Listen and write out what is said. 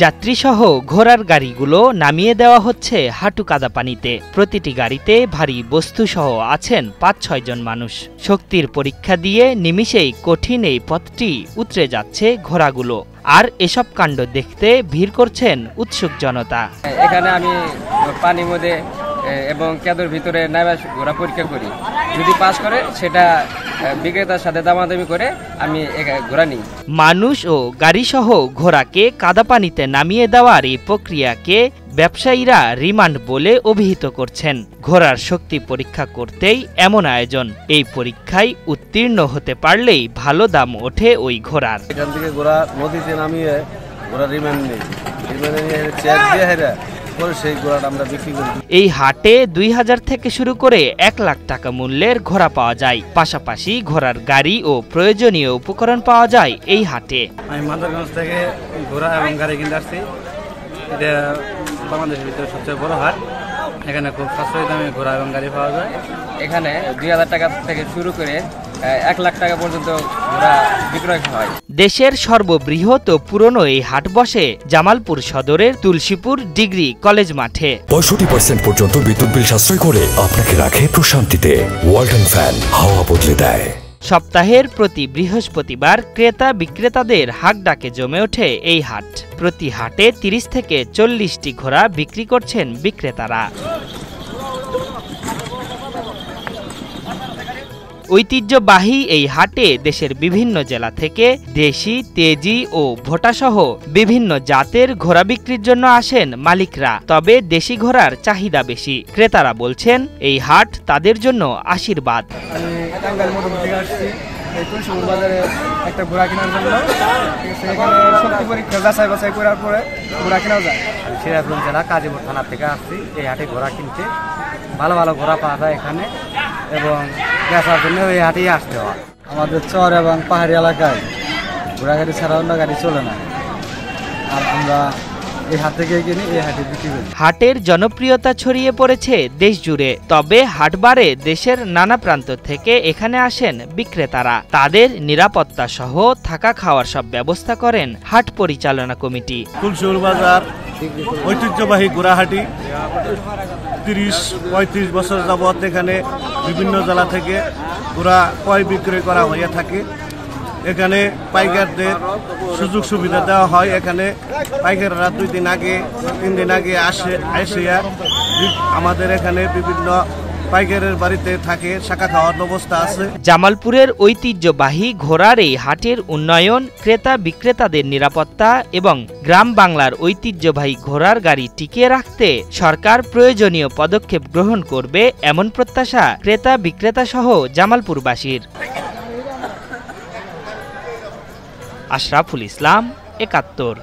যাত্রীসহ ঘোড়ার গাড়িগুলো নামিয়ে দেওয়া হচ্ছে হাঁটু কাদা পানিতে। প্রতিটি গাড়িতে ভারী বস্তুসহ আছেন ৫-৬ জন মানুষ। শক্তির পরীক্ষা দিয়ে নিমিষেই কঠিন এই পথটি উতরে যাচ্ছে ঘোড়াগুলো। আর এসব কাণ্ড দেখতে ভিড় করছেন উৎসুক জনতা। এখানে আমি পানির মধ্যে এবং কেদর ভিতরে নামা ঘোড়া পরীক্ষা করি, যদি পাস করে সেটা বিক্রেতার সাথে দামাদামি করে আমি ঘোড়া নিই। মানুষ ও গাড়িসহ ঘোড়াকে কাদা পানিতে নামিয়ে দেওয়ার এই প্রক্রিয়াকে ব্যবসায়ীরা রিমান্ড বলে অভিহিত করছেন। ঘোড়ার শক্তি পরীক্ষা করতেই এমন আয়োজন। এই পরীক্ষায় উত্তীর্ণ হতে পারলেই ভালো দাম ওঠে ওই ঘোড়ার। এখান থেকে ঘোড়া নদীতে নামিয়ে ঘোড়া রিমান্ড নেই, রিমান্ড নিয়ে চেক দিয়ে হেরা পরে সেই ঘোড়াটা আমরা বিক্রি করি। এই হাটে ২,০০০ থেকে শুরু করে ১ লাখ টাকা মূল্যের ঘোড়া পাওয়া যায়। পাশাপাশি ঘোড়ার গাড়ি ও প্রয়োজনীয় উপকরণ পাওয়া যায় এই হাটে। আমি মাদারগঞ্জ থেকে ঘোড়া এবং গাড়ি কিনতে আসছি। এটা বাংলাদেশের ভিতরে সবচেয়ে বড় হাট। এখানে খুব সাশ্রয়ী দামে ঘোড়া এবং গাড়ি পাওয়া যায়। এখানে ২,০০০ টাকা থেকে শুরু করে ১ লাখ টাকা পর্যন্ত ঘোড়া বিক্রয় হয়। দেশের সর্ববৃহৎ ও পুরনো এই হাট বসে জামালপুর সদরের তুলসীপুর ডিগ্রি কলেজ মাঠে। ৬৫% পর্যন্ত বিদ্যুৎ বিল সাশ্রয় করে আপনাকে রাখে প্রশান্তিতে। ওয়ালটন ফ্যান হাওয়া বদলে দেয়। সপ্তাহের প্রতি বৃহস্পতিবার ক্রেতা বিক্রেতাদের হাক ডাকে জমে ওঠে এই হাট। প্রতি হাটে ৩০ থেকে ৪০টি ঘোড়া বিক্রি করছেন বিক্রেতারা। ঐতিহ্যবাহী এই হাটে দেশের বিভিন্ন জেলা থেকে দেশি, তেজি ও ভোটাসহ বিভিন্ন জাতের ঘোড়া বিক্রির জন্য আসেন মালিকরা। তবে দেশি ঘোড়ার চাহিদা বেশি। ক্রেতারা বলছেন এই হাট তাদের জন্য আশীর্বাদ। বাজারে একটা ঘোড়া কেনার জন্য এখানে শক্তি পরীক্ষা যাচাই বাছাই করার পরে ঘোড়া কেনা যায়। সিরাজগঞ্জ জেলা কাজীপুর থানা থেকে আসছি এই হাটে ঘোড়া কিনতে। ভালো ভালো ঘোড়া পাওয়া যায় এখানে এবং বেচার জন্য এই হাটেই আসতে হয়। আমাদের চর এবং পাহাড়ি এলাকায় ঘোড়া গাড়ি ছাড়া অন্য গাড়ি চলে না, আর আমরা এই হাট থেকে কিনি, এই হাটে বিক্রি করি। হাটের জনপ্রিয়তা ছড়িয়ে পড়েছে দেশ জুড়ে। তবে হাটবারে দেশের নানা প্রান্ত থেকে এখানে আসেন বিক্রেতারা। তাদের নিরাপত্তা সহ থাকা খাওয়ার সব ব্যবস্থা করেন হাট পরিচালনা কমিটি। তুলসীপুর বাজার ঐতিহ্যবাহী ঘোড়াহাটি। ৩০-৩৫ বছর যাবৎ এখানে বিভিন্ন জেলা থেকে ঘোড়া ক্রয় বিক্রয় করা হয়ে থাকে। এখানে পাইকারদের সুযোগ সুবিধা দেওয়া হয়। এখানে পাইকাররা 2 দিন আগে 3 দিন আগে এসে আমাদের এখানে বিভিন্ন পাইকারের বাড়িতে থাকে, শাখা খাওয়ার ব্যবস্থা আছে। জামালপুরের ঐতিহ্যবাহী ঘোড়ার এই হাটের উন্নয়ন, ক্রেতা বিক্রেতাদের নিরাপত্তা এবং গ্রাম বাংলার ঐতিহ্যবাহী ঘোড়ার গাড়ি টিকিয়ে রাখতে সরকার প্রয়োজনীয় পদক্ষেপ গ্রহণ করবে এমন প্রত্যাশা ক্রেতা বিক্রেতা সহ জামালপুরবাসীর। আশরাফুল ইসলাম, ৭১।